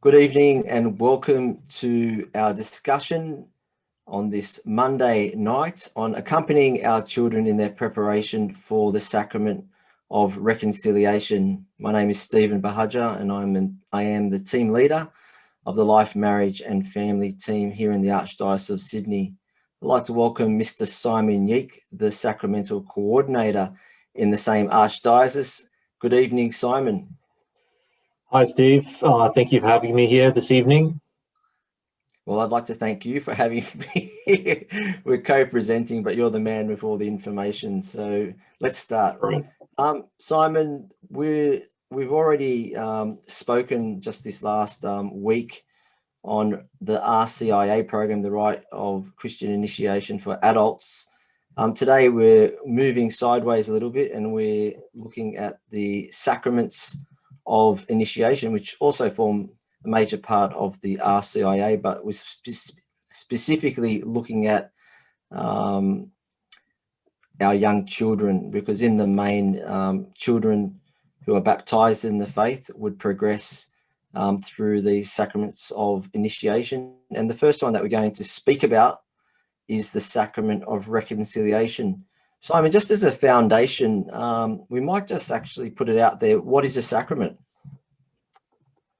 Good evening and welcome to our discussion on this Monday night on accompanying our children in their preparation for the Sacrament of Reconciliation. My name is Stephen Bahaja and I am the team leader of the Life, Marriage and Family team here in the Archdiocese of Sydney. I'd like to welcome Mr. Simon Yeak, the Sacramental Coordinator in the same Archdiocese. Good evening, Simon. Hi, Steve. Thank you for having me here this evening. Well, I'd like to thank you for having me here. We're co-presenting, but you're the man with all the information. So let's start. Right. Simon, we've already spoken just this last week on the RCIA program, the Rite of Christian Initiation for Adults. Today we're moving sideways a little bit and we're looking at the Sacraments of Initiation, which also form a major part of the RCIA, but was specifically looking at our young children, because in the main, children who are baptized in the faith would progress through these Sacraments of Initiation. And the first one that we're going to speak about is the Sacrament of Reconciliation. Simon, just as a foundation, we might just actually put it out there. What is a sacrament?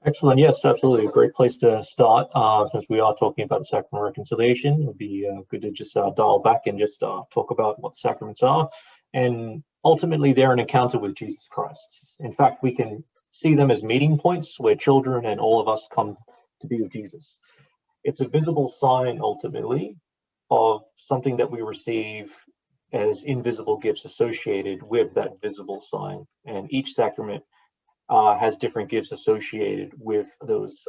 Excellent. Yes, absolutely. A great place to start. Since we are talking about the Sacrament of Reconciliation, it would be good to just dial back and just talk about what sacraments are. And ultimately, they're an encounter with Jesus Christ. In fact, we can see them as meeting points where children and all of us come to be with Jesus. It's a visible sign, ultimately, of something that we receive as invisible gifts associated with that visible sign. And each sacrament has different gifts associated with those,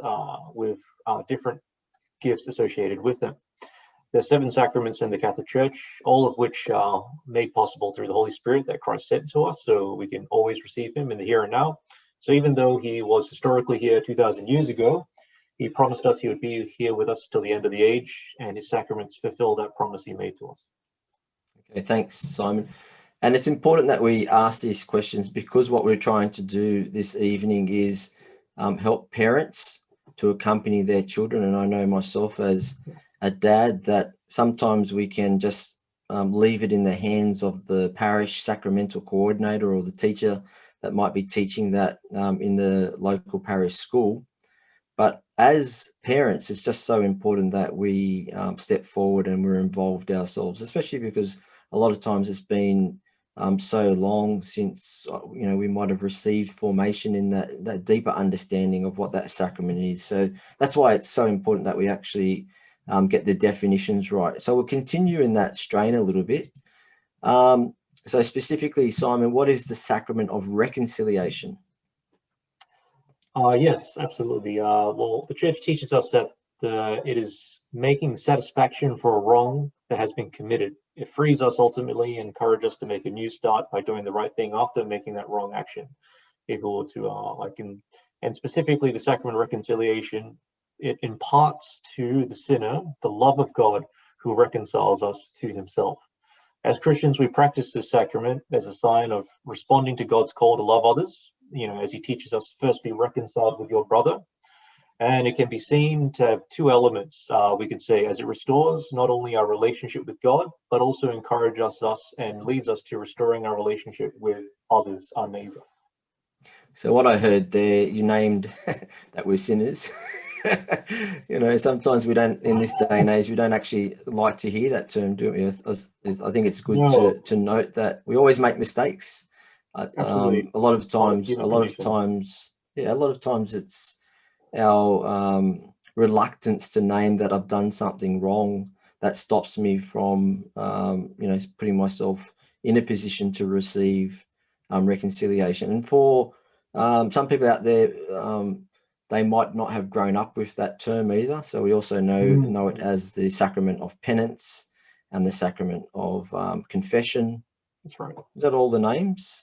different gifts associated with them. There's 7 sacraments in the Catholic Church, all of which are made possible through the Holy Spirit that Christ sent to us, so we can always receive him in the here and now. So even though he was historically here 2,000 years ago, he promised us he would be here with us till the end of the age, and his sacraments fulfill that promise he made to us. Okay, thanks, Simon. And it's important that we ask these questions because what we're trying to do this evening is help parents to accompany their children. And I know myself as a dad that sometimes we can just leave it in the hands of the parish sacramental coordinator or the teacher that might be teaching that in the local parish school. But as parents, it's just so important that we step forward and we're involved ourselves, especially because a lot of times it's been so long since we might have received formation in that deeper understanding of what that sacrament is. So that's why it's so important that we actually get the definitions right. So we'll continue in that strain a little bit. So specifically, Simon, what is the Sacrament of Reconciliation? Yes, absolutely. Well, the Church teaches us that it is making satisfaction for a wrong that has been committed. It frees us ultimately and encourages us to make a new start by doing the right thing after making that wrong action. If we were to, and specifically the Sacrament of Reconciliation, it imparts to the sinner the love of God who reconciles us to himself. As Christians, we practice this sacrament as a sign of responding to God's call to love others, as he teaches us, first be reconciled with your brother. And it can be seen to have 2 elements, we could say, as it restores not only our relationship with God, but also encourages us and leads us to restoring our relationship with others, our neighbor. So what I heard there, you named that we're sinners. Sometimes we don't, in this day and age, we don't actually like to hear that term, do we? I think it's good to note that we always make mistakes. Absolutely. A lot of times it's our reluctance to name that I've done something wrong that stops me from, putting myself in a position to receive reconciliation. And for some people out there, they might not have grown up with that term either. So we also know it as the Sacrament of Penance and the Sacrament of Confession. That's right. Is that all the names?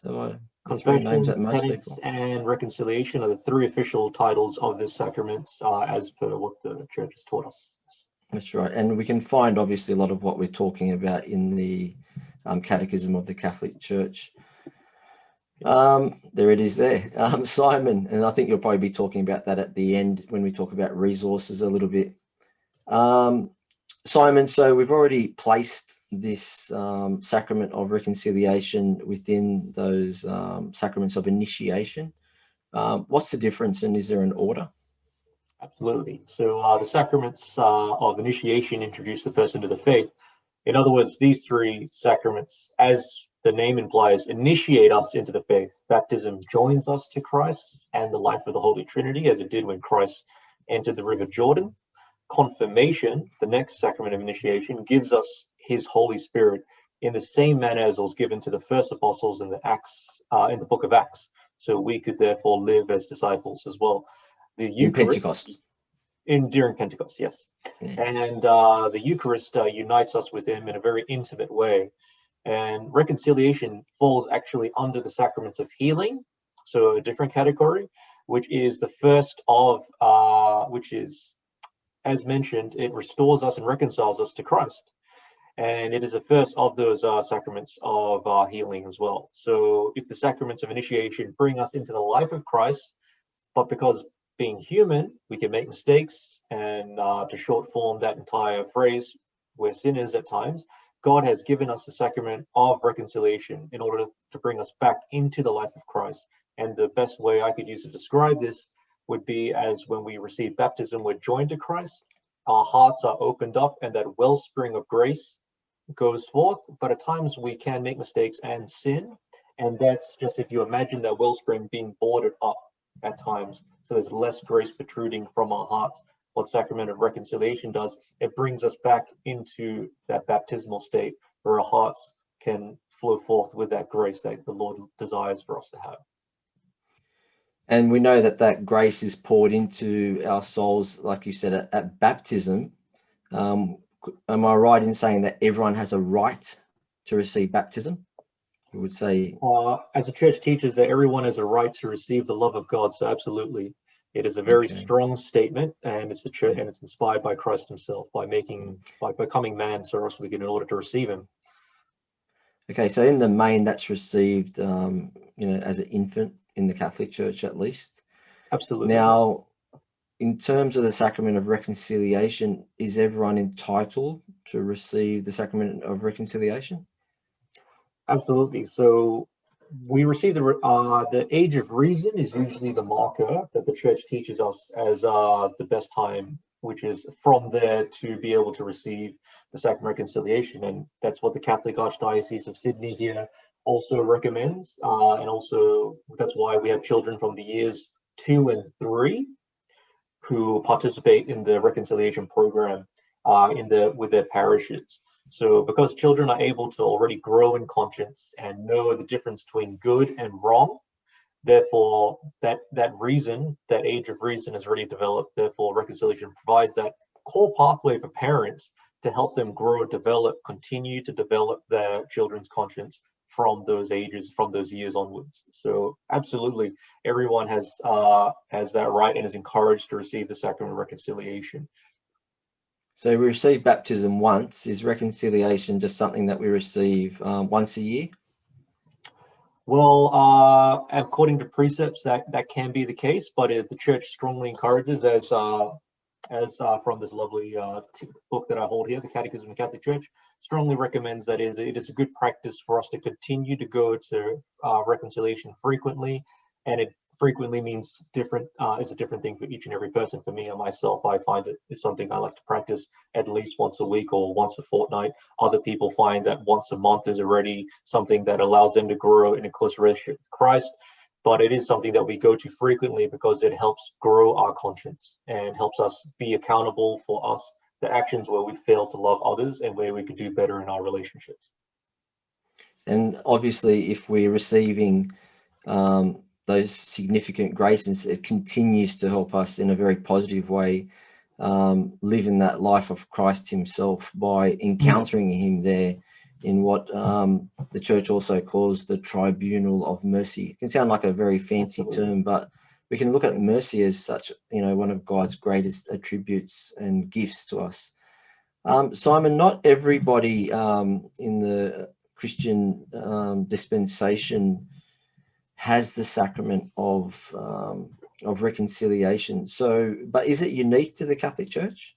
Confession, penance, and reconciliation are the 3 official titles of this sacrament, as per what the Church has taught us. That's right. And we can find, obviously, a lot of what we're talking about in the Catechism of the Catholic Church. There it is there. Simon, and I think you'll probably be talking about that at the end when we talk about resources a little bit. Simon, so we've already placed this Sacrament of Reconciliation within those Sacraments of Initiation. What's the difference, and is there an order? Absolutely. So the sacraments of initiation introduce the person to the faith. In other words, these three sacraments, as the name implies, initiate us into the faith. Baptism joins us to Christ and the life of the Holy Trinity, as it did when Christ entered the River Jordan. Confirmation, the next sacrament of initiation, gives us his Holy Spirit in the same manner as was given to the first apostles in the book of Acts. So we could therefore live as disciples as well. The Eucharist, in Pentecost. During Pentecost, yes. Yeah. And the Eucharist unites us with him in a very intimate way. And reconciliation falls actually under the Sacraments of Healing, so a different category, which is the first of, which is, as mentioned, it restores us and reconciles us to Christ. And it is the first of those sacraments of healing as well. So if the sacraments of initiation bring us into the life of Christ, but because being human, we can make mistakes, and to short form that entire phrase, we're sinners at times, God has given us the sacrament of reconciliation in order to bring us back into the life of Christ. And the best way I could use to describe this would be as when we receive baptism, we're joined to Christ, our hearts are opened up, and that wellspring of grace goes forth. But at times we can make mistakes and sin, and that's just if you imagine that wellspring being boarded up at times, so there's less grace protruding from our hearts. What Sacrament of Reconciliation does, it brings us back into that baptismal state where our hearts can flow forth with that grace that the Lord desires for us to have. And we know that that grace is poured into our souls, like you said, at baptism. Am I right in saying that everyone has a right to receive baptism? You would say, as the church teaches that everyone has a right to receive the love of God, so absolutely, it is a very strong statement, and it's the church, and it's inspired by Christ himself by becoming man, so else we can in order to receive him. Okay, so in the main, that's received, as an infant in the Catholic Church, at least. Absolutely. Now, in terms of the Sacrament of Reconciliation, is everyone entitled to receive the Sacrament of Reconciliation? Absolutely. So we receive the age of reason is usually the marker that the church teaches us as the best time, which is from there to be able to receive the Sacrament of Reconciliation. And that's what the Catholic Archdiocese of Sydney here also recommends. And also that's why we have children from the years 2 and 3 who participate in the reconciliation program with their parishes. So because children are able to already grow in conscience and know the difference between good and wrong, therefore that reason, that age of reason is already developed. Therefore, reconciliation provides that core pathway for parents to help them grow, continue to develop their children's conscience from those ages, from those years onwards. So absolutely, everyone has that right and is encouraged to receive the Sacrament of Reconciliation. So we receive baptism once. Is reconciliation just something that we receive once a year? Well, according to precepts, that can be the case, but the church strongly encourages, as from this lovely book that I hold here, the Catechism of the Catholic Church, strongly recommends that it is a good practice for us to continue to go to reconciliation frequently, and it frequently means is a different thing for each and every person. For me and myself, I find it is something I like to practice at least once a week or once a fortnight. Other people find that once a month is already something that allows them to grow in a closer relationship with Christ. But it is something that we go to frequently because it helps grow our conscience and helps us be accountable for the actions where we fail to love others and where we could do better in our relationships. And obviously, if we're receiving those significant graces, it continues to help us in a very positive way live in that life of Christ himself by encountering him there in what the church also calls the Tribunal of Mercy. It can sound like a very fancy term, but we can look at mercy as such, one of God's greatest attributes and gifts to us. Simon, not everybody in the Christian dispensation has the sacrament of reconciliation. So, but is it unique to the Catholic Church?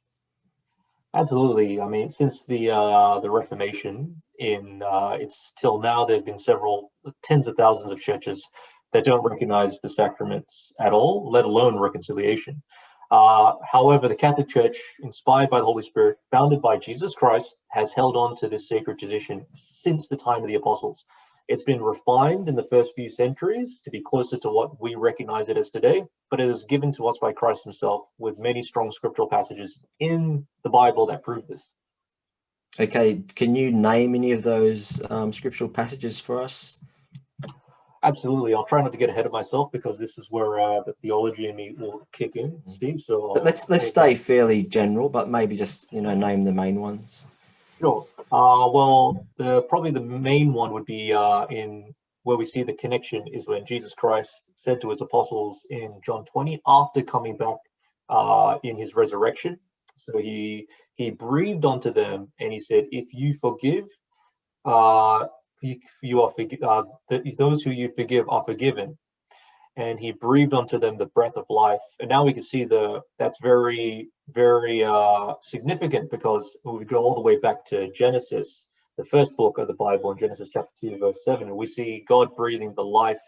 Absolutely. I mean, since the Reformation, it's till now there have been several tens of thousands of churches that don't recognize the sacraments at all, let alone reconciliation. However, the Catholic Church, inspired by the Holy Spirit, founded by Jesus Christ, has held on to this sacred tradition since the time of the apostles. It's been refined in the first few centuries to be closer to what we recognize it as today, but it is given to us by Christ himself with many strong scriptural passages in the Bible that prove this. Okay, can you name any of those scriptural passages for us? Absolutely. I'll try not to get ahead of myself because this is where the theology in me will kick in, Steve. So But let's stay fairly general, but maybe just name the main ones. Sure. Well, probably the main one would be in where we see the connection is when Jesus Christ said to his apostles in John 20 after coming back in his resurrection. So he breathed onto them and he said, "If you forgive, you are those who you forgive are forgiven." And he breathed onto them the breath of life. And now we can see that's very, very significant because we go all the way back to Genesis, the first book of the Bible, in Genesis chapter 2, verse 7, and we see God breathing life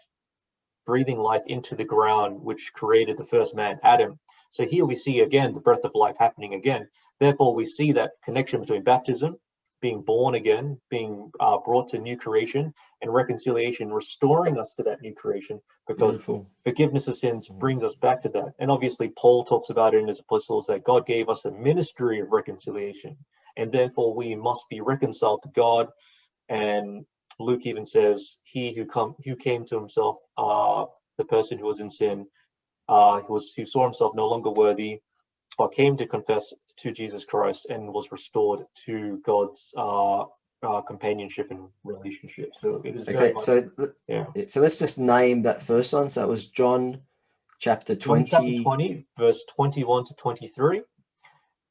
into the ground, which created the first man, Adam. So here we see again the breath of life happening again. Therefore, we see that connection between baptism, being born again, being brought to new creation, and reconciliation, restoring us to that new creation, because Beautiful. forgiveness of sins brings us back to that. And obviously, Paul talks about it in his epistles that God gave us a ministry of reconciliation, and therefore we must be reconciled to God. And Luke even says, "He who came to himself, the person who was in sin, who saw himself no longer worthy, but came to confess to Jesus Christ and was restored to God's companionship and relationship." So it is very much, so let's just name that first one. So it was John chapter 20. John chapter 20, verse 21 to 23.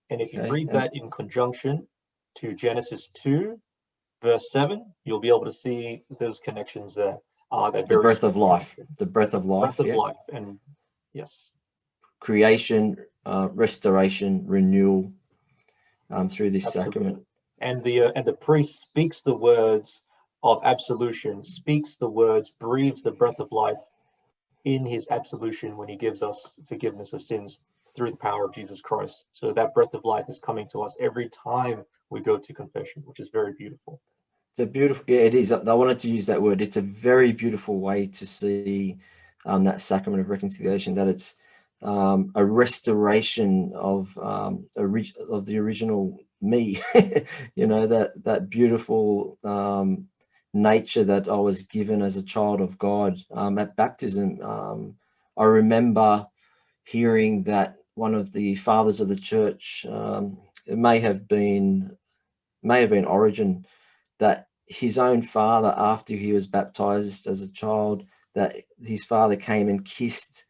And if you read that in conjunction to Genesis 2, verse 7, you'll be able to see those connections there. The breath of life. The breath of life. Breath of life. And yes. Creation, restoration, renewal through this sacrament. And the priest speaks the words of absolution, speaks the words, breathes the breath of life in his absolution when he gives us forgiveness of sins through the power of Jesus Christ. So that breath of life is coming to us every time we go to confession, which is very beautiful. It's a beautiful, it is. I wanted to use that word. It's a very beautiful way to see that sacrament of reconciliation, that it's a restoration of the original me, that beautiful nature that I was given as a child of God. At baptism, I remember hearing that one of the fathers of the church, it may have been Origen, that his own father, after he was baptized as a child, that his father came and kissed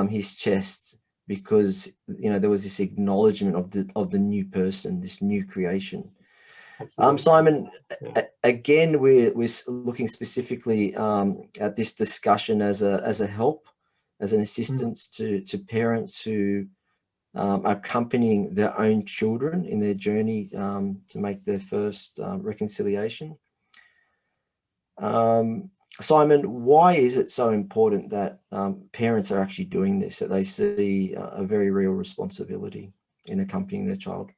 his chest, because there was this acknowledgement of the new person, this new creation. Simon, again, we're looking specifically at this discussion as a help, as an assistance to parents who are accompanying their own children in their journey to make their first reconciliation. Simon, why is it so important that parents are actually doing this, that they see a very real responsibility in accompanying their child?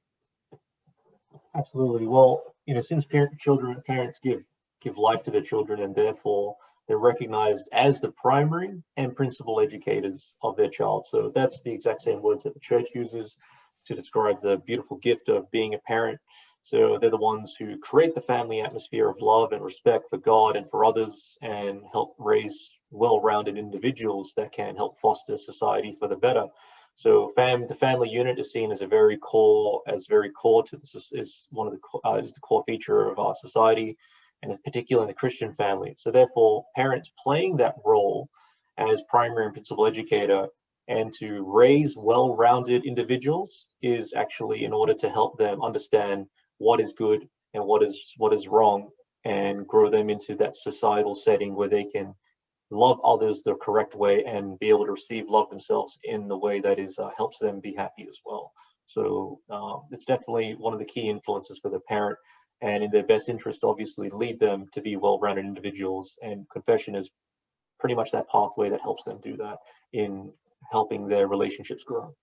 Absolutely. Well, since parents give life to their children, and therefore they're recognized as the primary and principal educators of their child. So that's the exact same words that the church uses to describe the beautiful gift of being a parent. So they're the ones who create the family atmosphere of love and respect for God and for others, and help raise well-rounded individuals that can help foster society for the better. So the family unit is seen as very core to this, is the core feature of our society, and in particular in the Christian family. So therefore, parents playing that role as primary and principal educator and to raise well-rounded individuals is actually in order to help them understand what is good and what is wrong, and grow them into that societal setting where they can love others the correct way and be able to receive love themselves in the way that is helps them be happy as well. So it's definitely one of the key influences for the parent, and in their best interest, obviously, lead them to be well-rounded individuals. And confession is pretty much that pathway that helps them do that in helping their relationships grow.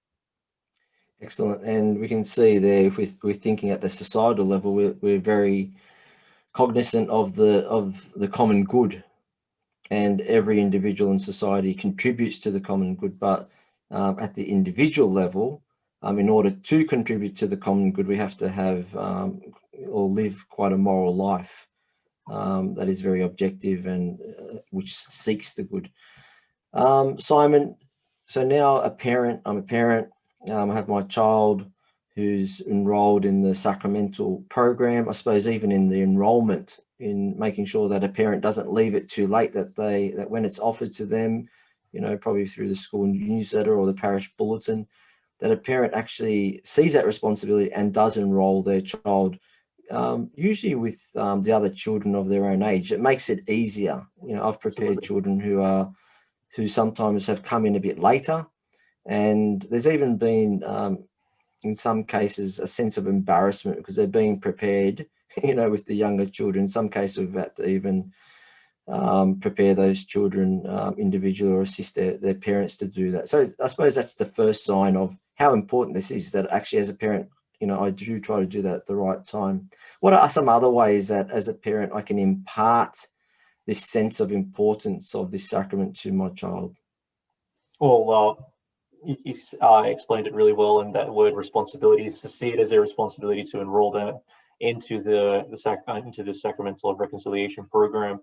Excellent. And we can see there, if we're thinking at the societal level, we're very cognizant of the common good, and every individual in society contributes to the common good. But at the individual level, in order to contribute to the common good, we have to have or live quite a moral life that is very objective and which seeks the good. Simon, so now I'm a parent. I have my child who's enrolled in the sacramental program. I suppose even in the enrollment, in making sure that a parent doesn't leave it too late, that when it's offered to them, probably through the school newsletter or the parish bulletin, that a parent actually sees that responsibility and does enroll their child, usually with the other children of their own age. It makes it easier. I've prepared children who sometimes have come in a bit later, and there's even been in some cases a sense of embarrassment because they're being prepared, with the younger children. In some cases we've had to even prepare those children individually or assist their parents to do that. So I suppose that's the first sign of how important this is, that actually as a parent, I do try to do that at the right time. What are some other ways that as a parent I can impart this sense of importance of this sacrament to my child? Well, you explained it really well, and that word responsibility is to see it as a responsibility to enroll them into the Sacramental of Reconciliation program.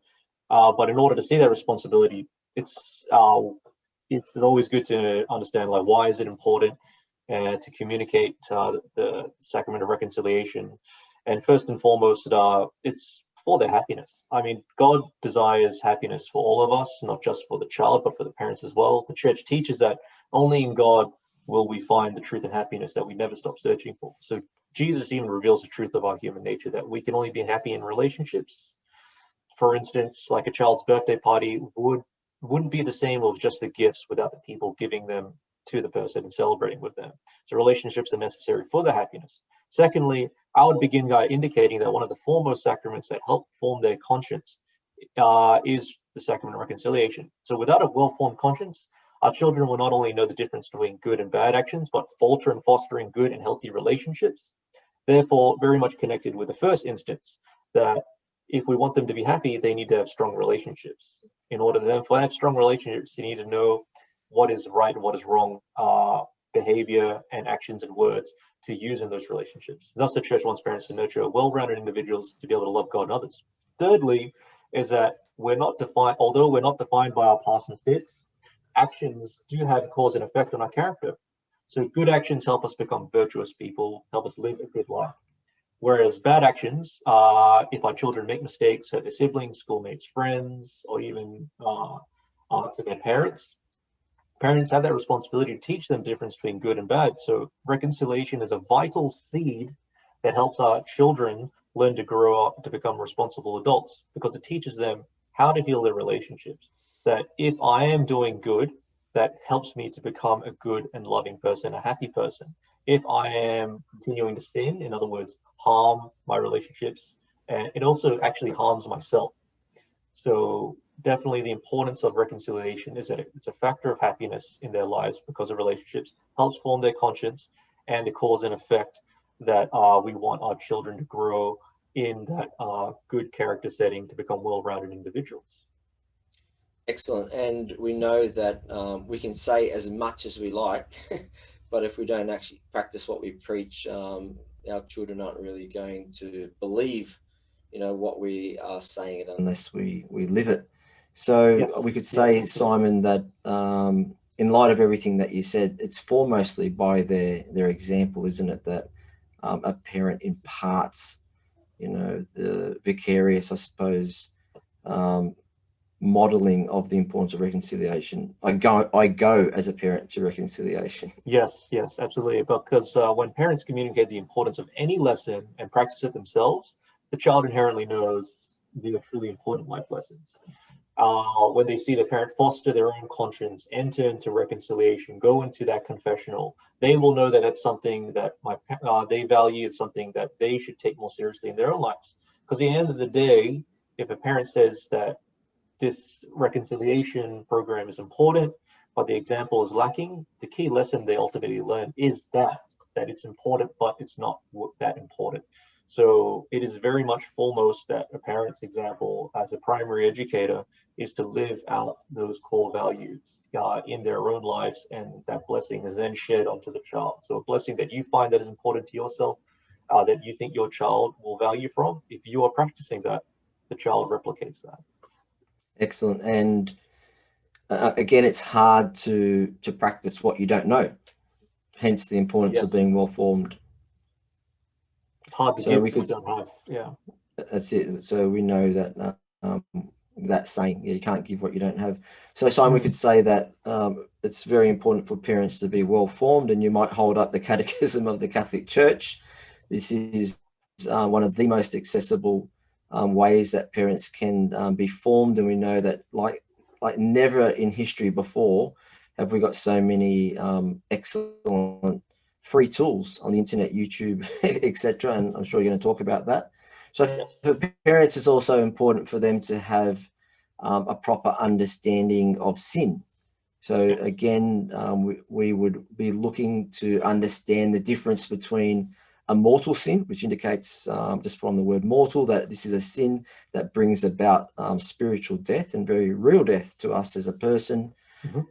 But in order to see that responsibility, it's always good to understand, like, why is it important to communicate the Sacrament of Reconciliation. And first and foremost, it's for their happiness. I mean, God desires happiness for all of us, not just for the child, but for the parents as well. The church teaches that only in God will we find the truth and happiness that we never stop searching for. So Jesus even reveals the truth of our human nature, that we can only be happy in relationships. For instance, like a child's birthday party wouldn't be the same with just the gifts without the people giving them to the person and celebrating with them. So relationships are necessary for their happiness. Secondly, I would begin by indicating that one of the foremost sacraments that help form their conscience is the Sacrament of Reconciliation. So without a well-formed conscience, our children will not only know the difference between good and bad actions, but falter in fostering good and healthy relationships. Therefore, very much connected with the first instance, that if we want them to be happy, they need to have strong relationships. In order for them to have strong relationships, they need to know what is right and what is wrong behavior and actions and words to use in those relationships. Thus, the church wants parents to nurture well-rounded individuals to be able to love God and others. Thirdly, is that although we're not defined by our past mistakes, actions do have cause and effect on our character. So good actions help us become virtuous people, help us live a good life. Whereas bad actions, if our children make mistakes, hurt their siblings, schoolmates, friends, or even to their parents have that responsibility to teach them the difference between good and bad. So reconciliation is a vital seed that helps our children learn to grow up to become responsible adults, because it teaches them how to heal their relationships. That if I am doing good, that helps me to become a good and loving person, a happy person. If I am continuing to sin, in other words, harm my relationships, and it also actually harms myself. So definitely the importance of reconciliation is that it's a factor of happiness in their lives, because of relationships, helps form their conscience, and the cause and effect that we want our children to grow in that good character setting to become well-rounded individuals. Excellent. And we know that we can say as much as we like, but if we don't actually practice what we preach, our children aren't really going to believe, what we are saying unless we live it. So yes, we could say, Simon, that in light of everything that you said, it's foremostly by their example, isn't it, that a parent imparts, the vicarious, I suppose, modeling of the importance of reconciliation. I go as a parent to reconciliation. Yes, absolutely. Because when parents communicate the importance of any lesson and practice it themselves, the child inherently knows the truly important life lessons. when they see the parent foster their own conscience, enter into reconciliation, go into that confessional, they will know that that's something that they value, it's something that they should take more seriously in their own lives. Because at the end of the day, if a parent says that this reconciliation program is important, but the example is lacking, the key lesson they ultimately learn is that it's important, but it's not that important. So it is very much foremost that a parent's example as a primary educator is to live out those core values in their own lives, and that blessing is then shared onto the child. So a blessing that you find that is important to yourself, that you think your child will value from, if you are practicing that, the child replicates that. Excellent. And again, it's hard to practice what you don't know. Hence the importance of being well formed. It's hard to give what you don't have. Yeah. That's it. So we know that that saying, you can't give what you don't have. So Simon, we could say that it's very important for parents to be well formed, and you might hold up the Catechism of the Catholic Church. This is one of the most accessible ways that parents can be formed, and we know that like never in history before have we got so many excellent free tools on the internet, YouTube, etc. And I'm sure you're going to talk about that. So for parents, it's also important for them to have a proper understanding of sin. So again, we would be looking to understand the difference between a mortal sin, which indicates just from the word mortal, that this is a sin that brings about spiritual death and very real death to us as a person.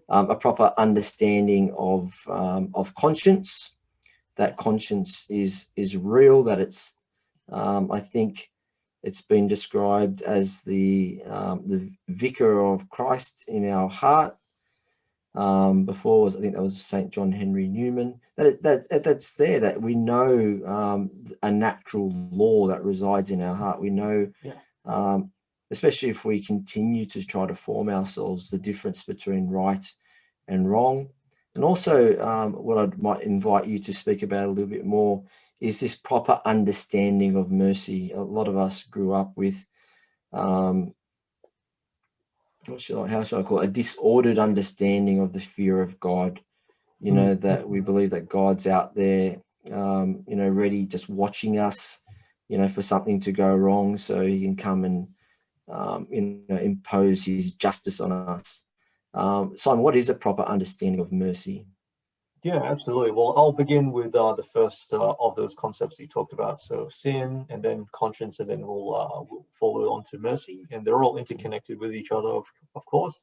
A proper understanding of conscience, that conscience is real, that it's I think it's been described as the vicar of Christ in our heart. Before I think that was St. John Henry Newman. That's there, that we know a natural law that resides in our heart. We know, especially if we continue to try to form ourselves, the difference between right and wrong. And also what I might invite you to speak about a little bit more is this proper understanding of mercy. A lot of us grew up with, how should I call it, a disordered understanding of the fear of God. You know, that we believe that God's out there, ready, just watching us, for something to go wrong, so he can come and, impose his justice on us. Simon, what is a proper understanding of mercy? Yeah, absolutely. Well, I'll begin with the first of those concepts you talked about. So sin, and then conscience, and then we'll follow on to mercy. And they're all interconnected with each other, of course.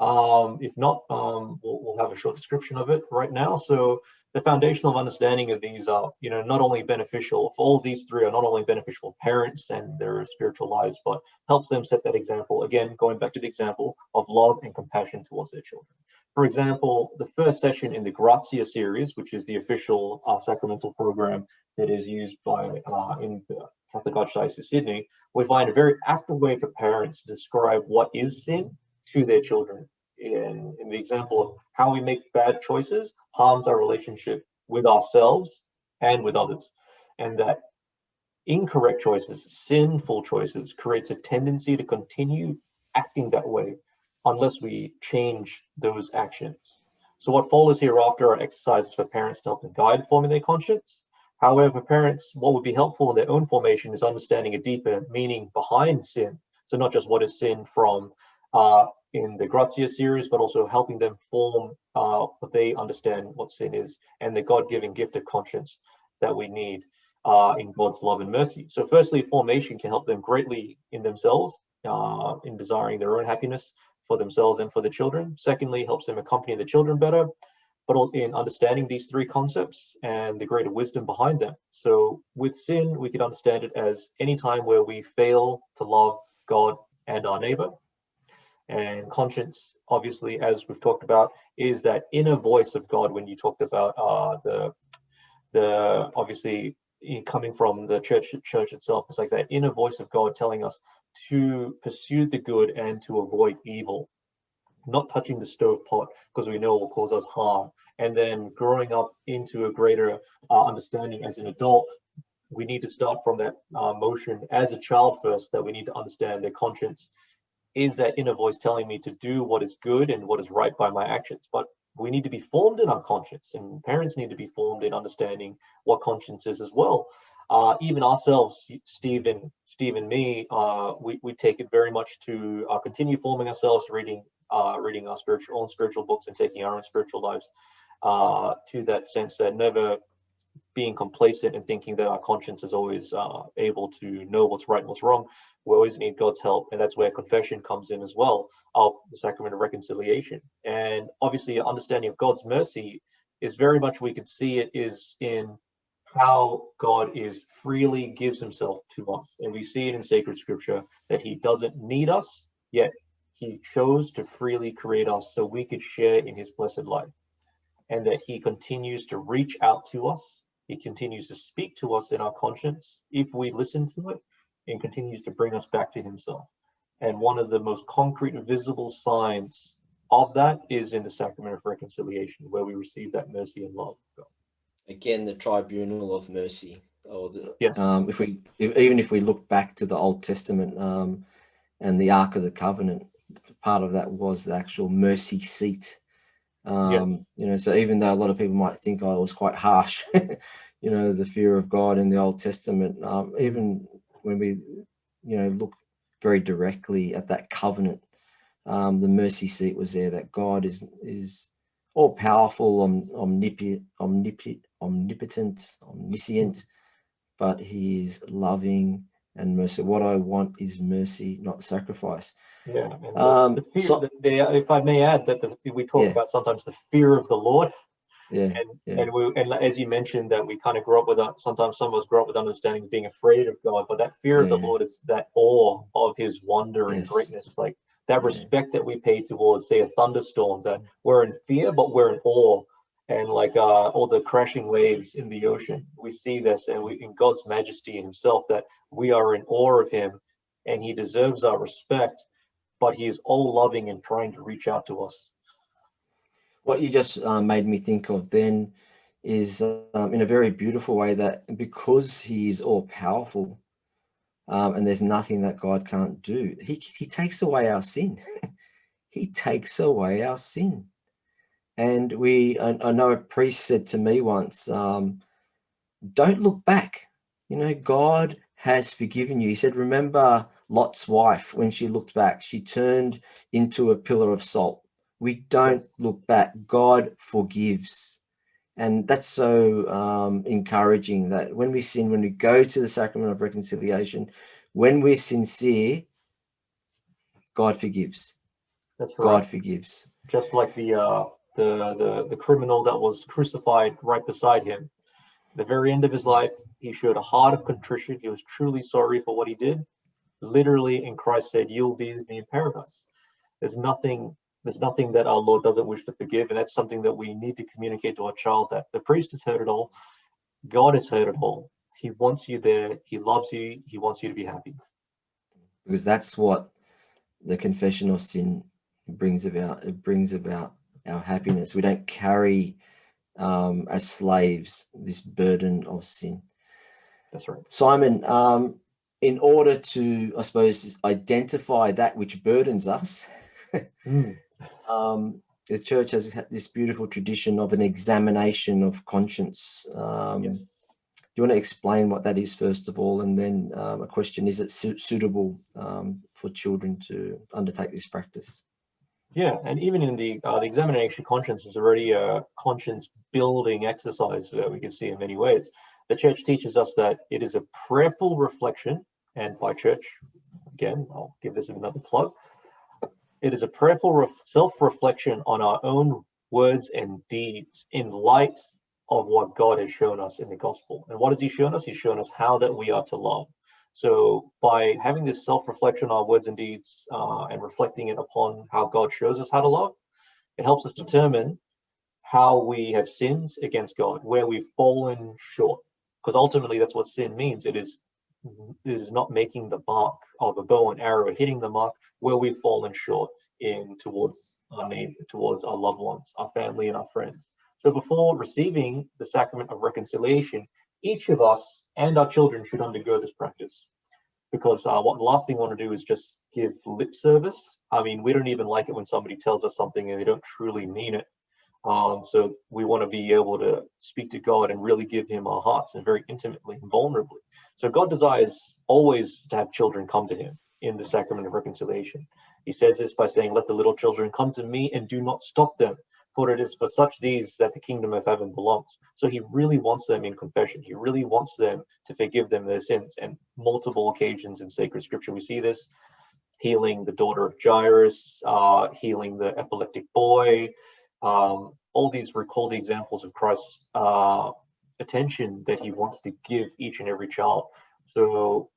If not, we'll have a short description of it right now. So the foundational understanding of these are, not only beneficial for all of these three, are not only beneficial for parents and their spiritual lives, but helps them set that example. Again, going back to the example of love and compassion towards their children. For example, the first session in the RCIA series, which is the official sacramental program that is used by in the Catholic Archdiocese of Sydney, we find a very active way for parents to describe what is sin to their children. In the example of how we make bad choices harms our relationship with ourselves and with others, and that incorrect choices, sinful choices, creates a tendency to continue acting that way unless we change those actions. So what follows hereafter are exercises for parents to help them guide forming their conscience. However, parents, what would be helpful in their own formation is understanding a deeper meaning behind sin. So not just what is sin from in the RCIA series, but also helping them form what they understand what sin is, and the God-given gift of conscience that we need in God's love and mercy. So firstly, formation can help them greatly in themselves, in desiring their own happiness for themselves and for the children. Secondly, helps them accompany the children better, but in understanding these three concepts and the greater wisdom behind them. So with sin, we could understand it as any time where we fail to love God and our neighbor. And conscience, obviously, as we've talked about, is that inner voice of God. When you talked about the obviously coming from the church itself, it's like that inner voice of God telling us to pursue the good and to avoid evil, not touching the stove pot because we know it will cause us harm. And then growing up into a greater understanding as an adult, we need to start from that motion as a child first, that we need to understand their conscience is that inner voice telling me to do what is good and what is right by my actions. But we need to be formed in our conscience, and parents need to be formed in understanding what conscience is as well. Even ourselves, Steve and me, we take it very much to continue forming ourselves, reading our own spiritual books and taking our own spiritual lives to that sense that never being complacent and thinking that our conscience is always able to know what's right and what's wrong. We always need God's help, and that's where confession comes in as well, of the Sacrament of Reconciliation. And obviously, an understanding of God's mercy is very much, we can see it is in how God is freely gives himself to us. And we see it in sacred scripture that he doesn't need us, yet he chose to freely create us so we could share in his blessed life. And that he continues to reach out to us. He continues to speak to us in our conscience if we listen to it, and continues to bring us back to himself. And one of the most concrete and visible signs of that is in the Sacrament of Reconciliation, where we receive that mercy and love of God. Again, the Tribunal of Mercy. Or the, yes. Even if we look back to the Old Testament and the Ark of the Covenant, part of that was the actual mercy seat. Yes. You know, so even though a lot of people might think I was quite harsh, you know, the fear of God in the Old Testament, even when we, you know, look very directly at that covenant, the mercy seat was there, that God is all powerful, omnipotent, omniscient, but he is loving and mercy. What I want is mercy, not sacrifice. Yeah, and the fear, if I may add, that we talk about sometimes the fear of the Lord. And as you mentioned, that we kind of grow up with sometimes some of us grow up with understanding being afraid of God, but that fear of the Lord is that awe of his wonder and greatness, like that respect that we pay towards, say, a thunderstorm, that we're in fear, but we're in awe. And like all the crashing waves in the ocean, we see this, and in God's majesty himself, that we are in awe of him, and he deserves our respect, but he is all loving and trying to reach out to us. What you just made me think of then is in a very beautiful way, that because he is all powerful and there's nothing that God can't do, he takes away our sin. He takes away our sin. And I know a priest said to me once, don't look back. You know, God has forgiven you. He said, remember Lot's wife, when she looked back, she turned into a pillar of salt. We don't look back. God forgives. And that's so encouraging, that when we sin, when we go to the Sacrament of Reconciliation, when we're sincere, God forgives. That's right. God forgives. Just like the criminal that was crucified right beside him. At the very end of his life, he showed a heart of contrition. He was truly sorry for what he did. Literally, and Christ said, "You'll be with me in paradise." There's nothing that our Lord doesn't wish to forgive, and that's something that we need to communicate to our child, that the priest has heard it all, God has heard it all. He wants you there. He loves you. He wants you to be happy. Because that's what the confession of sin brings about. It brings about our happiness. We don't carry as slaves this burden of sin. That's right. Simon, in order to, I suppose, identify that which burdens us, the church has this beautiful tradition of an examination of conscience. Do you want to explain what that is first of all, and then a question: is it suitable for children to undertake this practice? Yeah, and even in the examination of conscience is already a conscience building exercise that we can see in many ways. The church teaches us that it is a prayerful reflection, and by church, again, I'll give this another plug. It is a prayerful self-reflection on our own words and deeds in light of what God has shown us in the gospel. And what has he shown us? He's shown us how that we are to love. So by having this self-reflection on our words and deeds and reflecting it upon how God shows us how to love, it helps us determine how we have sinned against God, where we've fallen short. Because ultimately that's what sin means. It is not making the mark of a bow and arrow, hitting the mark where we've fallen short towards our neighbor, towards our loved ones, our family and our friends. So before receiving the Sacrament of Reconciliation, each of us and our children should undergo this practice. because what the last thing we want to do is just give lip service. I mean, we don't even like it when somebody tells us something and they don't truly mean it. So we want to be able to speak to God and really give him our hearts, and very intimately and vulnerably. So God desires always to have children come to him in the Sacrament of Reconciliation. He says this by saying, "Let the little children come to me and do not stop them, for it is for such these that the kingdom of heaven belongs." So he really wants them in confession. He really wants them to forgive them their sins. And multiple occasions in sacred scripture, we see this: healing the daughter of Jairus, healing the epileptic boy. All these recall the examples of Christ's attention that he wants to give each and every child. So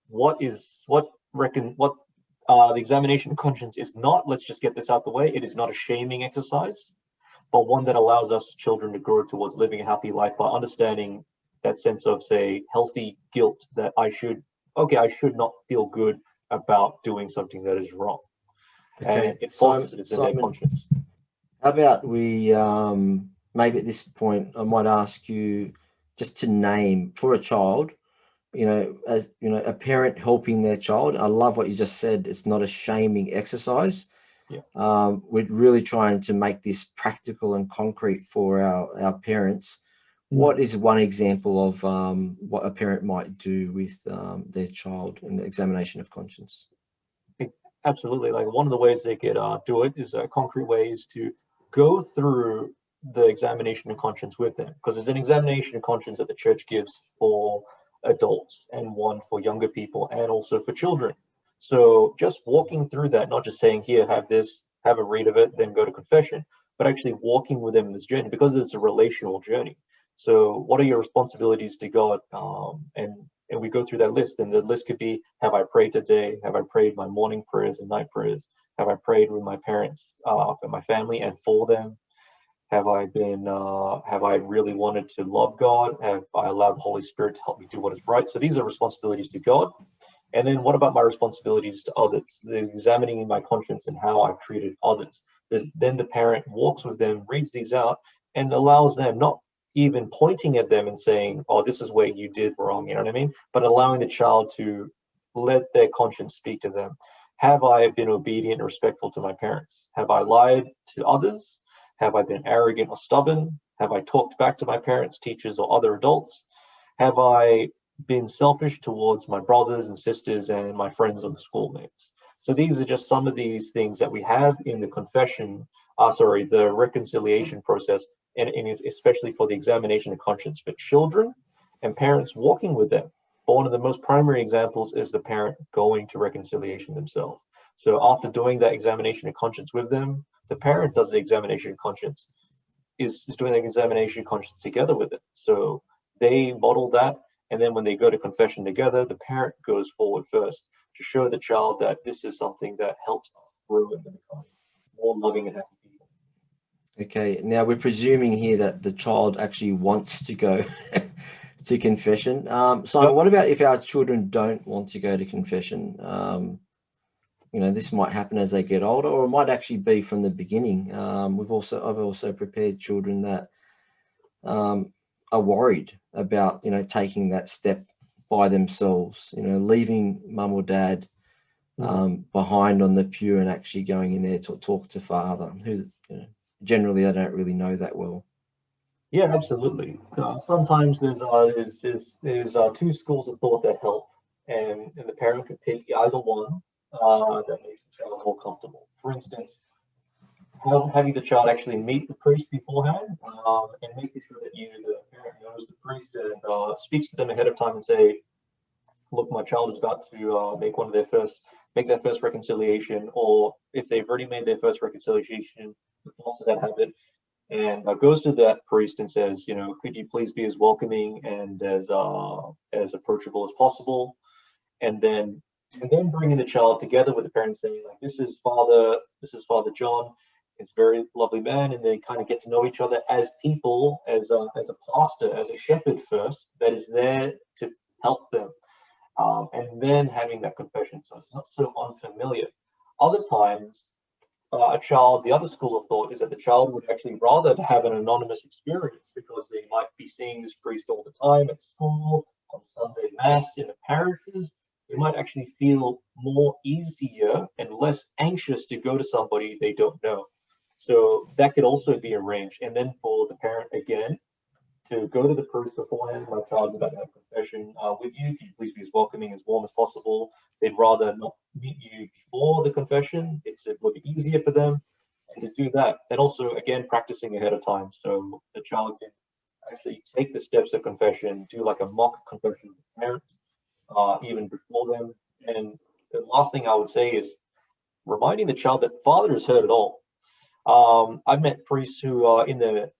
the examination of conscience is not, let's just get this out the way, it is not a shaming exercise, but one that allows us children to grow towards living a happy life by understanding that sense of, say, healthy guilt, that I should not feel good about doing something that is wrong. Okay, and it fosters in their Simon, conscience. how about we, maybe at this point, I might ask you just to name for a child, as a parent helping their child. I love what you just said. It's not a shaming exercise. Yeah. We're really trying to make this practical and concrete for our parents. What is one example of what a parent might do with their child in the examination of conscience? Absolutely. Like, one of the ways they could do it is concrete ways to go through the examination of conscience with them, because there's an examination of conscience that the church gives for adults and one for younger people and also for children. So just walking through that, not just saying, here, have this, have a read of it, then go to confession, but actually walking with them in this journey, because it's a relational journey. So what are your responsibilities to God? And we go through that list, and the list could be, have I prayed today? Have I prayed my morning prayers and night prayers? Have I prayed with my parents, for my family and for them? Have I really wanted to love God? Have I allowed the Holy Spirit to help me do what is right? So these are responsibilities to God. And then what about my responsibilities to others? Examining my conscience and how I've treated others. Then the parent walks with them, reads these out, and allows them, not even pointing at them and saying, oh, this is where you did wrong, you know what I mean? But allowing the child to let their conscience speak to them. Have I been obedient and respectful to my parents? Have I lied to others? Have I been arrogant or stubborn? Have I talked back to my parents, teachers, or other adults? Have I been selfish towards my brothers and sisters and my friends or the schoolmates? So these are just some of these things that we have in the the reconciliation process, and especially for the examination of conscience for children and parents walking with them. But one of the most primary examples is the parent going to reconciliation themselves. So after doing that examination of conscience with them, the parent does the examination of conscience, is doing the examination of conscience together with it. So they model that, and then when they go to confession together, the parent goes forward first to show the child that this is something that helps grow and become more loving and happy people. Okay, now we're presuming here that the child actually wants to go to confession. Simon, what about if our children don't want to go to confession? This might happen as they get older, or it might actually be from the beginning. I've also prepared children that are worried about, taking that step by themselves, leaving mum or dad behind on the pew and actually going in there to talk to Father, who generally I don't really know that well. Yeah, absolutely. Sometimes there's two schools of thought that help, and the parent could pick either one that makes the child more comfortable. For instance, having the child actually meet the priest beforehand, and making sure that the parent knows the priest and speaks to them ahead of time and say, look, my child is about to make their first reconciliation, or if they've already made their first reconciliation, foster that habit, and goes to that priest and says, could you please be as welcoming and as approachable as possible, and then bringing the child together with the parents, saying, like, this is Father John. It's a very lovely man, and they kind of get to know each other as people, as a pastor, as a shepherd first, that is there to help them, and then having that confession, so it's not so unfamiliar. Other times, the other school of thought is that the child would actually rather have an anonymous experience, because they might be seeing this priest all the time at school, on Sunday Mass, in the parishes. they might actually feel more easier and less anxious to go to somebody they don't know. So that could also be arranged. And then for the parent, again, to go to the priest beforehand. My child's about to have confession with you. Can you please be as welcoming, as warm as possible? They'd rather not meet you before the confession. It's a little bit easier for them. And to do that, and also, again, practicing ahead of time. So the child can actually take the steps of confession, do like a mock confession with the parent, even before them. And the last thing I would say is reminding the child that Father has heard it all. I've met priests who are in their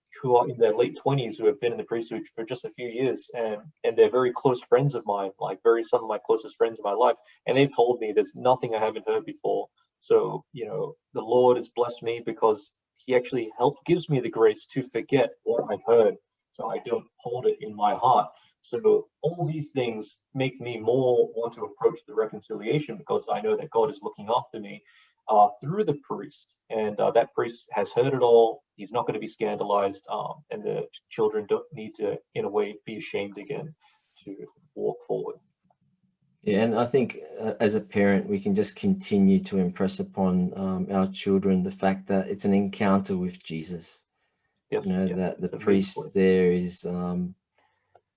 late 20s who have been in the priesthood for just a few years, and they're very close friends of mine, like some of my closest friends in my life, and they've told me there's nothing I haven't heard before. So, you know, the Lord has blessed me because he actually gives me the grace to forget what I've heard, so I don't hold it in my heart. So all these things make me more want to approach the reconciliation, because I know that God is looking after me through the priest, and that priest has heard it all. He's not going to be scandalized, and the children don't need to, in a way, be ashamed again to walk forward. Yeah, and I think as a parent, we can just continue to impress upon our children the fact that it's an encounter with Jesus. Yes, you know, yes, that the priest point. there is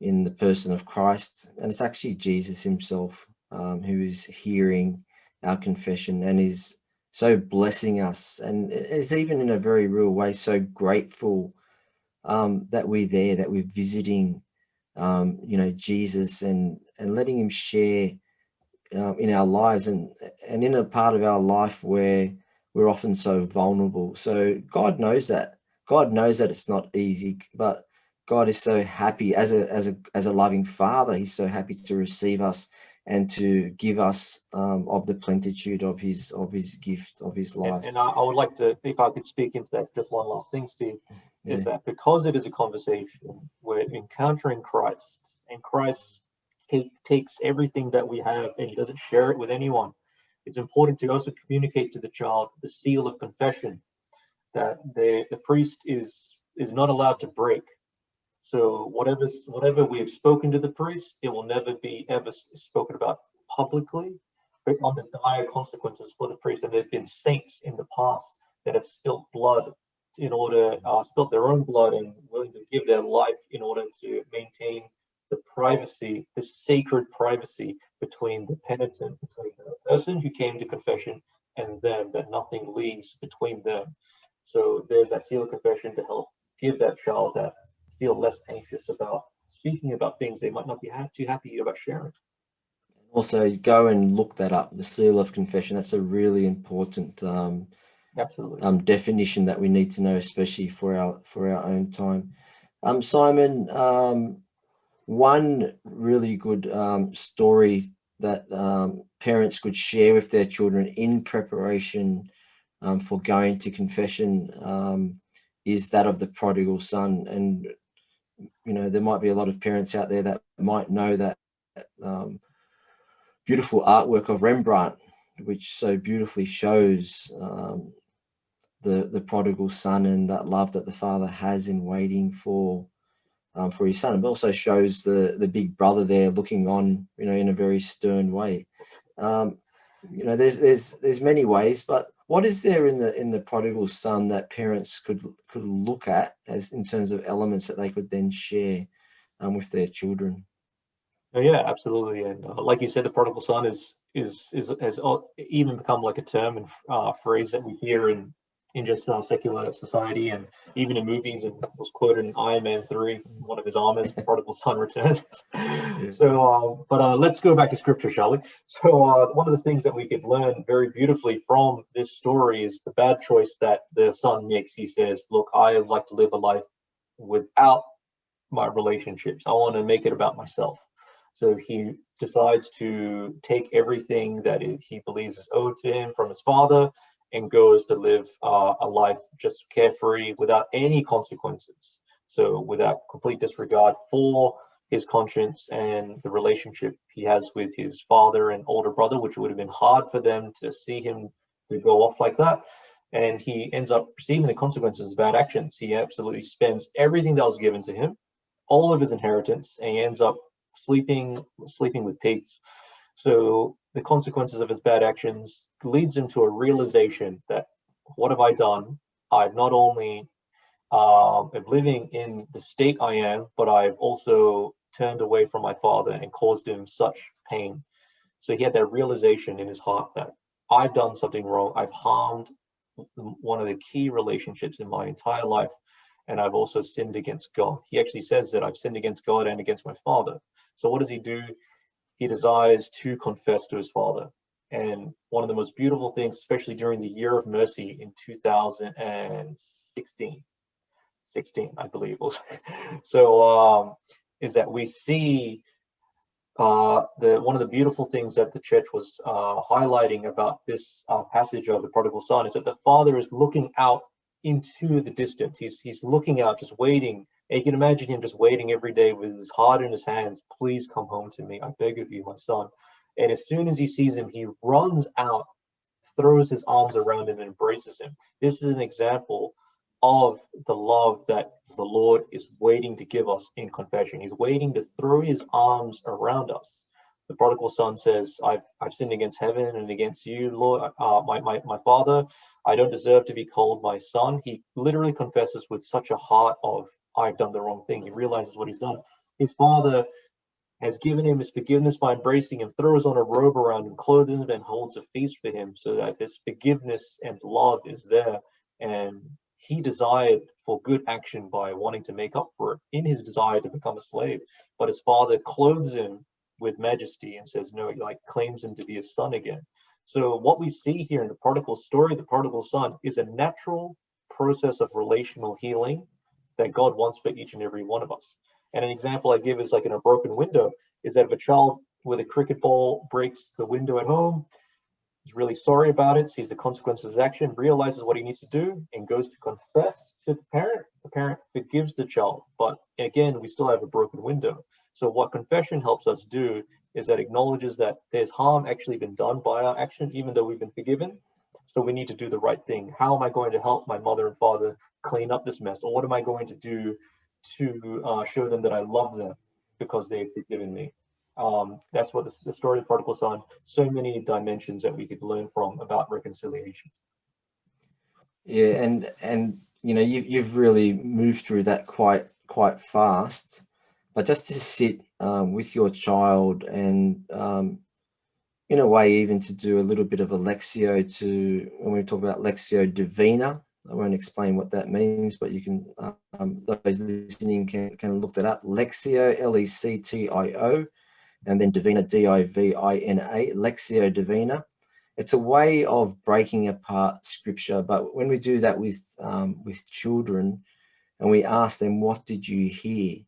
in the person of Christ, and it's actually Jesus himself who is hearing our confession and is so blessing us, and is even in a very real way so grateful that we're there, that we're visiting Jesus, and letting him share in our lives, and in a part of our life where we're often so vulnerable. So God knows that it's not easy, but God is so happy as a loving Father. He's so happy to receive us and to give us of the plenitude of his gift, of his life. And I would like to, if I could speak into that, just one last thing, Steve, is that because it is a conversation, we're encountering Christ, and Christ takes everything that we have and he doesn't share it with anyone. It's important to also communicate to the child the seal of confession that the priest is not allowed to break. So whatever we have spoken to the priest, it will never be ever spoken about publicly, but on the dire consequences for the priest. And there have been saints in the past that have spilt blood spilt their own blood and willing to give their life in order to maintain the privacy, the sacred privacy between the penitent, between the person who came to confession and them, that nothing leaves between them. So there's that seal of confession to help give that child that feel less anxious about speaking about things they might not be too happy about sharing. Also, go and look that up, the seal of confession. That's a really important Absolutely. Definition that we need to know, especially for our own time. Simon, one really good story that parents could share with their children in preparation for going to confession is that of the Prodigal Son. And there might be a lot of parents out there that might know that beautiful artwork of Rembrandt, which so beautifully shows the prodigal son and that love that the father has in waiting for his son. It also shows the big brother there looking on, in a very stern way. There's many ways, but what is there in the prodigal son that parents could look at as in terms of elements that they could then share with their children? Oh, yeah, absolutely. And like you said, the prodigal son has even become like a term and phrase that we hear in just secular society, and even in movies. And was quoted in Iron Man 3, one of his armors, the prodigal son returns. Yeah. So, but let's go back to scripture, shall we? So one of the things that we could learn very beautifully from this story is the bad choice that the son makes. He says, look, I would like to live a life without my relationships. I want to make it about myself. So he decides to take everything that he believes is owed to him from his father and goes to live a life just carefree without any consequences. So without complete disregard for his conscience and the relationship he has with his father and older brother, which would have been hard for them to see him to go off like that. And he ends up receiving the consequences of bad actions. He absolutely spends everything that was given to him, all of his inheritance, and he ends up sleeping with pigs. So the consequences of his bad actions leads him to a realization that, what have I done? I've not only am living in the state I am, but I've also turned away from my father and caused him such pain. So he had that realization in his heart that I've done something wrong. I've harmed one of the key relationships in my entire life, and I've also sinned against God. He actually says that I've sinned against God and against my father. So what does he do? He desires to confess to his father. And one of the most beautiful things, especially during the year of mercy in 2016, I believe it was. So is that we see one of the beautiful things that the church was highlighting about this passage of the prodigal son is that the father is looking out into the distance. He's looking out, just waiting. And you can imagine him just waiting every day with his heart in his hands. Please come home to me. I beg of you, my son. And as soon as he sees him, he runs out, throws his arms around him and embraces him. This is an example of the love that the Lord is waiting to give us in confession. He's waiting to throw his arms around us. The prodigal son says, I've sinned against heaven and against you, Lord, my father. I don't deserve to be called my son. He literally confesses with such a heart of, I've done the wrong thing. He realizes what he's done. His father has given him his forgiveness by embracing him, throws on a robe around him, clothes him, and holds a feast for him, so that this forgiveness and love is there. And he desired for good action by wanting to make up for it in his desire to become a slave. But his father clothes him with majesty and says, no, like claims him to be his son again. So what we see here in the prodigal story, the prodigal son, is a natural process of relational healing that God wants for each and every one of us. And an example I give is like in a broken window, is that if a child with a cricket ball breaks the window at home, is really sorry about it, sees the consequences of his action, realizes what he needs to do, and goes to confess to the parent forgives the child. But again, we still have a broken window. So what confession helps us do is that acknowledges that there's harm actually been done by our action, even though we've been forgiven. So we need to do the right thing. How am I going to help my mother and father clean up this mess? Or what am I going to do to show them that I love them because they've forgiven me? That's what the story of the prodigal son, so many dimensions that we could learn from about reconciliation. Yeah, and you know, you've really moved through that quite fast. But just to sit with your child and in a way even to do a little bit of a lectio to, when we talk about lectio divina, I won't explain what that means, but you can, those listening can look that up. Lectio, Lectio, and then divina, Divina, lectio divina. It's a way of breaking apart scripture, but when we do that with children and we ask them, what did you hear?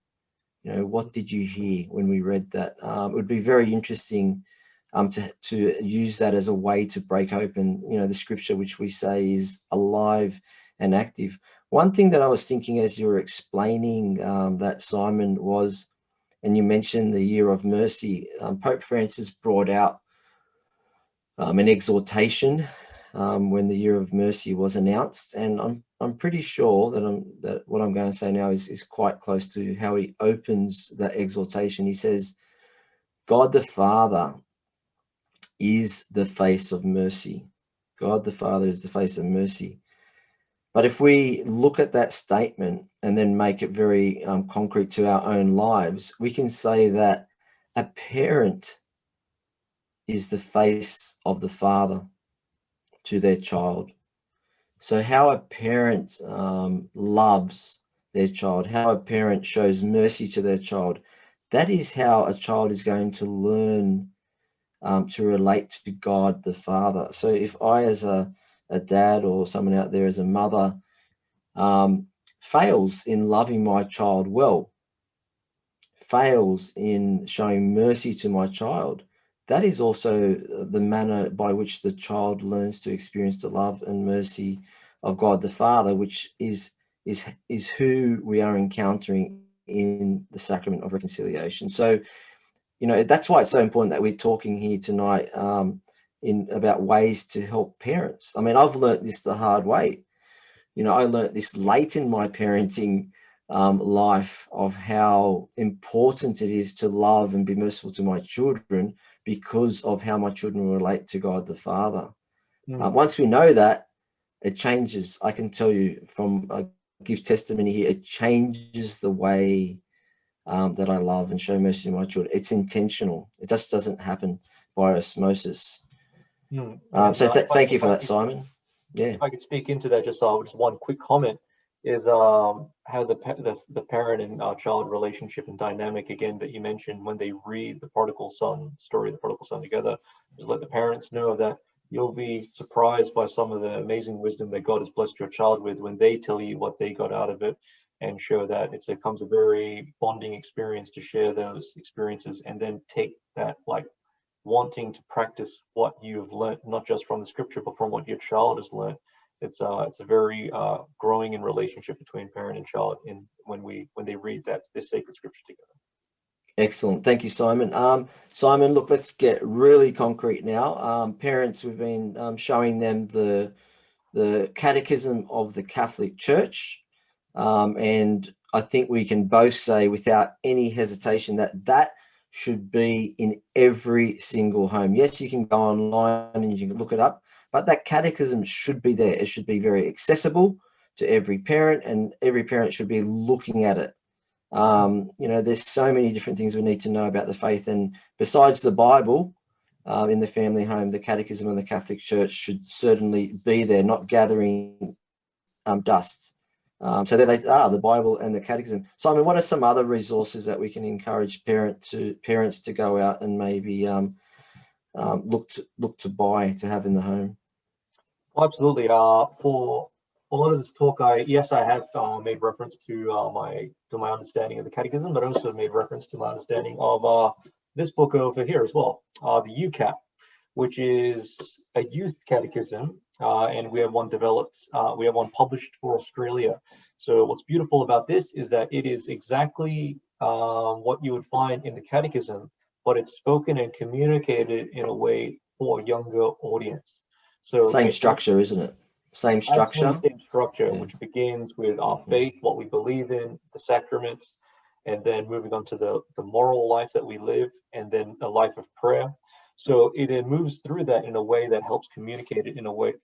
You know, what did you hear when we read that? It would be very interesting to use that as a way to break open, you know, the scripture, which we say is alive and active. One thing that I was thinking as you were explaining that, Simon, was, and you mentioned the year of mercy, Pope Francis brought out an exhortation when the year of mercy was announced, and I'm pretty sure that what I'm going to say now is quite close to how he opens that exhortation. He says, God the Father is the face of mercy. God the Father is the face of mercy. But if we look at that statement and then make it very concrete to our own lives, we can say that a parent is the face of the Father to their child. So how a parent loves their child, how a parent shows mercy to their child, that is how a child is going to learn to relate to God the Father. So if I, as a dad, or someone out there as a mother, fails in loving my child well, fails in showing mercy to my child, that is also the manner by which the child learns to experience the love and mercy of God the Father, which is who we are encountering in the Sacrament of Reconciliation. So, you know, that's why it's so important that we're talking here tonight about ways to help parents. I mean, I've learned this the hard way. You know, I learned this late in my parenting, life of how important it is to love and be merciful to my children because of how my children relate to God the Father. Once we know that, it changes. I can tell you from I give testimony here, it changes the way that I love and show mercy to my children. It's intentional. It just doesn't happen by osmosis. Thank you for that, Simon. Yeah. If I could speak into that, just one quick comment is how the parent and child relationship and dynamic, again, that you mentioned when they read the Prodigal Son story, the Prodigal Son together, just let the parents know that you'll be surprised by some of the amazing wisdom that God has blessed your child with when they tell you what they got out of it, and show that it becomes a very bonding experience to share those experiences, and then take that, like, wanting to practice what you've learned, not just from the scripture, but from what your child has learned. It's a very growing in relationship between parent and child when they read this sacred scripture together. Excellent. Thank you, Simon. Simon, look, let's get really concrete now. Parents, we've been showing them the Catechism of the Catholic Church. And I think we can both say without any hesitation that should be in every single home. Yes, you can go online and you can look it up, but that catechism should be there. It should be very accessible to every parent, and every parent should be looking at it. There's so many different things we need to know about the faith, and besides the Bible, in the family home, the Catechism of the Catholic Church should certainly be there, not gathering dust. So there they are, the Bible and the Catechism. Simon, what are some other resources that we can encourage parents to go out and maybe look to buy to have in the home? Absolutely. For a lot of this talk, I have made reference to my understanding of the Catechism, but also made reference to my understanding of this book over here as well, the Ucat, which is a youth catechism, and we have one published for Australia. So what's beautiful about this is that it is exactly what you would find in the Catechism, but it's spoken and communicated in a way for a younger audience. So same structure, isn't it? Same structure. Absolutely same structure, yeah. Which begins with our faith, what we believe in, the sacraments, and then moving on to the moral life that we live, and then a life of prayer. So it moves through that in a way that helps communicate it in a way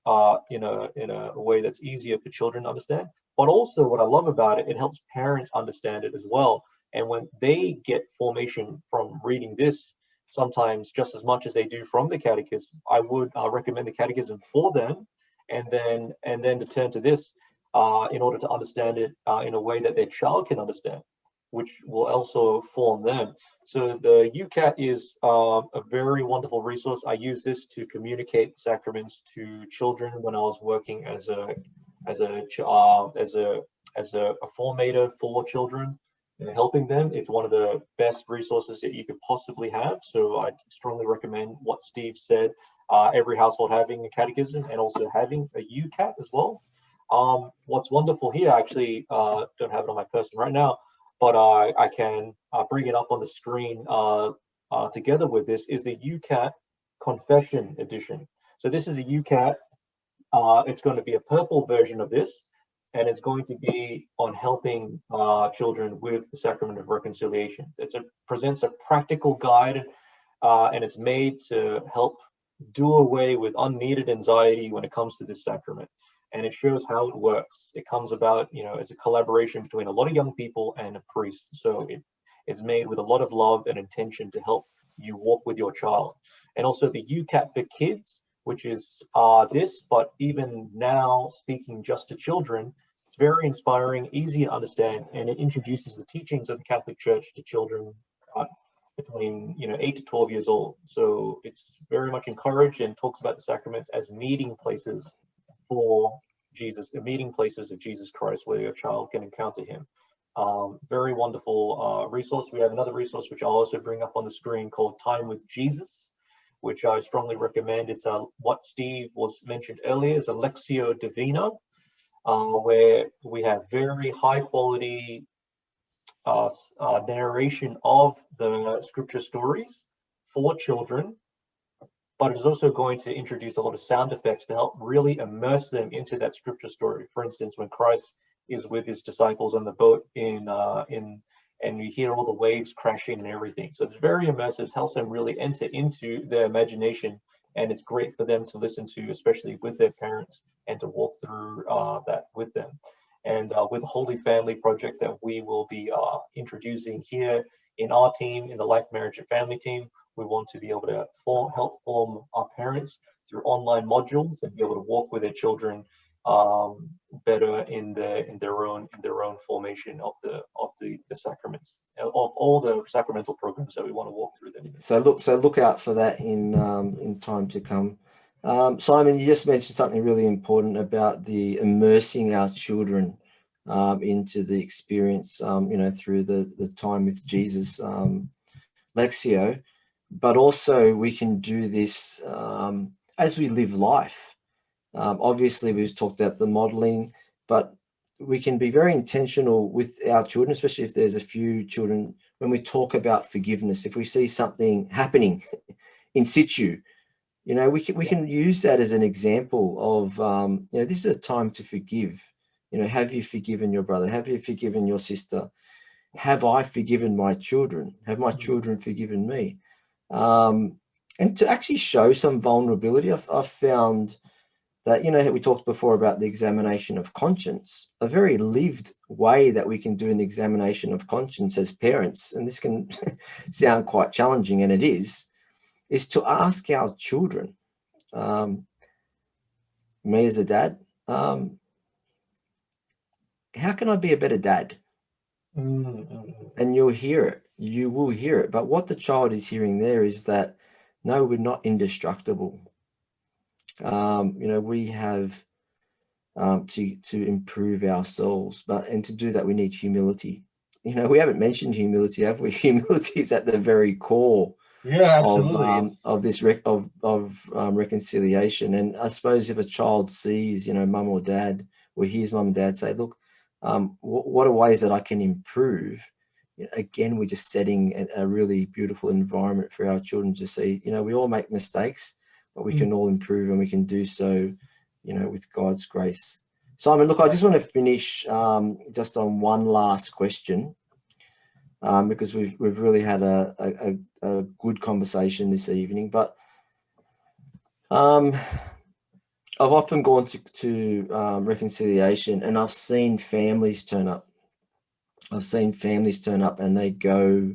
in a way that's easier for children to understand. But also, what I love about it, it helps parents understand it as well. And when they get formation from reading this, sometimes just as much as they do from the catechism, I would recommend the catechism for them, and then to turn to this in order to understand it in a way that their child can understand, which will also form them. So the Ucat is a very wonderful resource. I use this to communicate sacraments to children when I was working as a formative for children and helping them. It's one of the best resources that you could possibly have. So I strongly recommend what Steve said, every household having a catechism and also having a Ucat as well. What's wonderful here, I actually don't have it on my person right now, but I can bring it up on the screen together with this, is the Ucat Confession Edition. So this is a Ucat. It's going to be a purple version of this, and it's going to be on helping children with the Sacrament of Reconciliation. It presents a practical guide, and it's made to help do away with unneeded anxiety when it comes to this sacrament. And it shows how it works. It comes about, it's a collaboration between a lot of young people and a priest. So it's made with a lot of love and intention to help you walk with your child. And also the Ucat for Kids, which is this, but even now speaking just to children, it's very inspiring, easy to understand, and it introduces the teachings of the Catholic Church to children between 8 to 12 years old. So it's very much encouraged and talks about the sacraments as meeting places for Jesus, the meeting places of Jesus Christ where your child can encounter him. Very wonderful resource. We have another resource which I'll also bring up on the screen called Time with Jesus, which I strongly recommend. It's what Steve was mentioned earlier is a Lectio Divina, where we have very high quality narration of the scripture stories for children, but it's also going to introduce a lot of sound effects to help really immerse them into that scripture story. For instance, when Christ is with his disciples on the boat and you hear all the waves crashing and everything. So it's very immersive, helps them really enter into their imagination, and it's great for them to listen to, especially with their parents, and to walk through that with them. And with the Holy Family project that we will be introducing here in our team, in the Life, Marriage, and Family team, we want to be able to help form our parents through online modules and be able to walk with their children better in their own formation of the sacraments, of all the sacramental programs that we want to walk through them. So look out for that in time to come. Simon, you just mentioned something really important about the immersing our children into the experience, through the time with Jesus, Lectio, but also we can do this as we live life. Obviously, we've talked about the modeling, but we can be very intentional with our children, especially if there's a few children, when we talk about forgiveness. If we see something happening in situ, we can use that as an example of, this is a time to forgive. Have you forgiven your brother? Have you forgiven your sister? Have I forgiven my children? Have my children forgiven me? And to actually show some vulnerability, I've found that, we talked before about the examination of conscience, a very lived way that we can do an examination of conscience as parents, and this can sound quite challenging, and it is to ask our children, me as a dad, how can I be a better dad? And you will hear it. But what the child is hearing there is that, no, we're not indestructible. We have to improve ourselves, and to do that we need humility. We haven't mentioned humility, have we? Humility is at the very core of this reconciliation. And I suppose if a child sees, mum or dad, or hears mum and dad say, look, what are ways that I can improve? Again, we're just setting a really beautiful environment for our children to see, we all make mistakes, but we can all improve, and we can do so, with God's grace. Simon, look, I just want to finish just on one last question, because we've really had a good conversation this evening. But I've often gone to reconciliation, and I've seen families turn up. And they go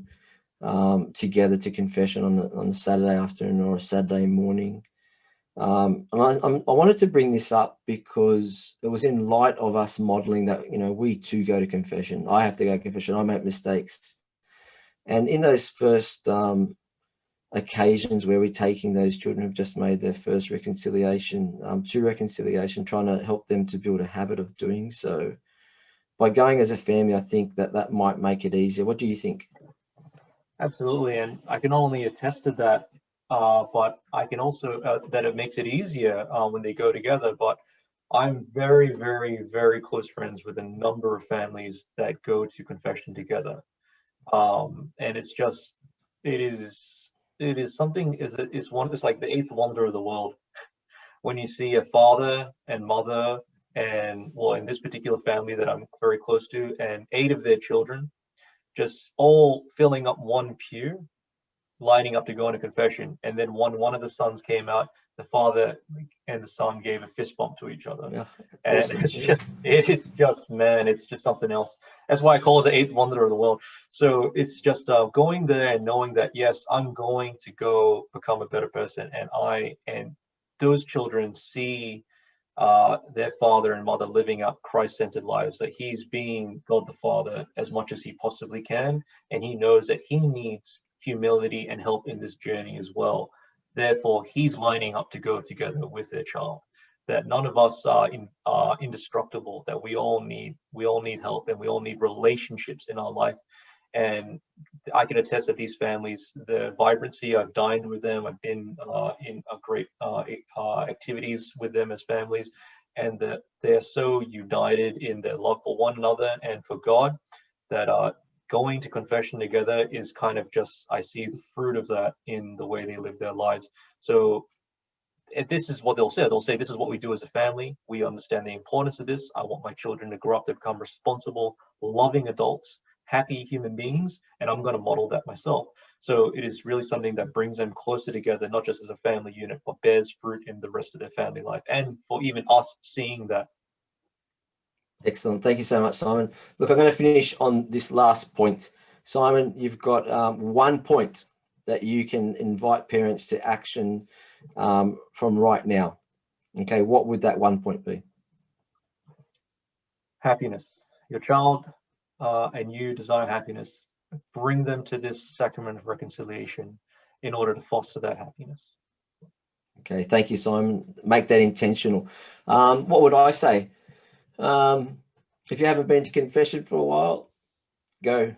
together to confession on the Saturday afternoon or a Saturday morning. And I wanted to bring this up because it was in light of us modeling that, we too go to confession. I have to go to confession. I make mistakes. And in those first occasions where we're taking those children who've just made their first reconciliation to reconciliation, trying to help them to build a habit of doing so, by going as a family, I think that might make it easier. What do you think? Absolutely, and I can only attest to that. But I can also that it makes it easier when they go together. But I'm very, very, very close friends with a number of families that go to confession together, and it's something. It's like the eighth wonder of the world when you see a father and mother, and well, in this particular family that I'm very close to, and 8 of their children just all filling up one pew, lining up to go into confession. And then one of the sons came out, the father and the son gave a fist bump to each other. Yeah, and awesome. it's just something else. That's why I call it the eighth wonder of the world. So it's just going there and knowing that, yes, I'm going to go become a better person, and those children see their father and mother living up Christ-centered lives, that he's being God the Father as much as he possibly can, and he knows that he needs humility and help in this journey as well. Therefore, he's lining up to go together with their child. That none of us are indestructible. That we all need help, and we all need relationships in our life. And I can attest that these families, the vibrancy, I've dined with them, I've been in a great activities with them as families, and that they're so united in their love for one another and for God, that going to confession together is kind of just, I see the fruit of that in the way they live their lives. So this is what they'll say. They'll say, this is what we do as a family. We understand the importance of this. I want my children to grow up to become responsible, loving adults, happy human beings, and I'm going to model that myself. So it is really something that brings them closer together, not just as a family unit, but bears fruit in the rest of their family life, and for even us seeing that. Excellent. Thank you so much, Simon. Look, I'm going to finish on this last point. Simon, you've got 1 point that you can invite parents to action from right now. Okay, what would that 1 point be? Happiness. Your child and you desire happiness. Bring them to this sacrament of reconciliation in order to foster that happiness. Okay, thank you, Simon. Make that intentional. What would I say? If you haven't been to confession for a while, go.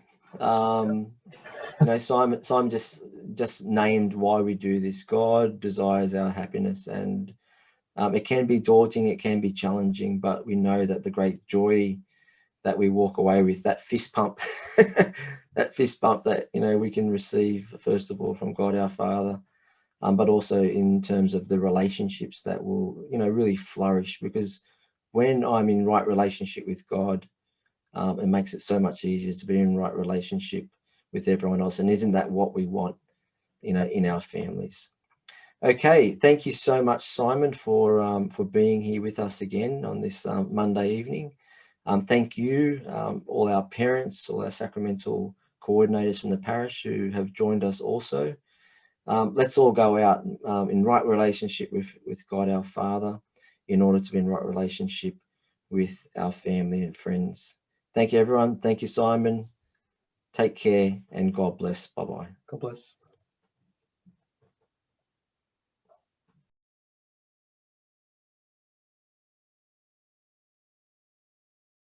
You know, Simon just named why we do this. God desires our happiness, and it can be daunting, it can be challenging, but we know that the great joy that we walk away with, that fist pump, that fist bump that, you know, we can receive, first of all, from God our Father, but also in terms of the relationships that will, you know, really flourish. Because when I'm in right relationship with God, it makes it so much easier to be in right relationship with everyone else. And isn't that what we want, you know, in our families? Okay, thank you so much, Simon, for being here with us again on this Monday evening. Thank you, all our parents, all our sacramental coordinators from the parish who have joined us also. Let's all go out in right relationship with God our Father in order to be in right relationship with our family and friends. Thank you, everyone. Thank you, Simon. Take care and God bless. Bye-bye. God bless.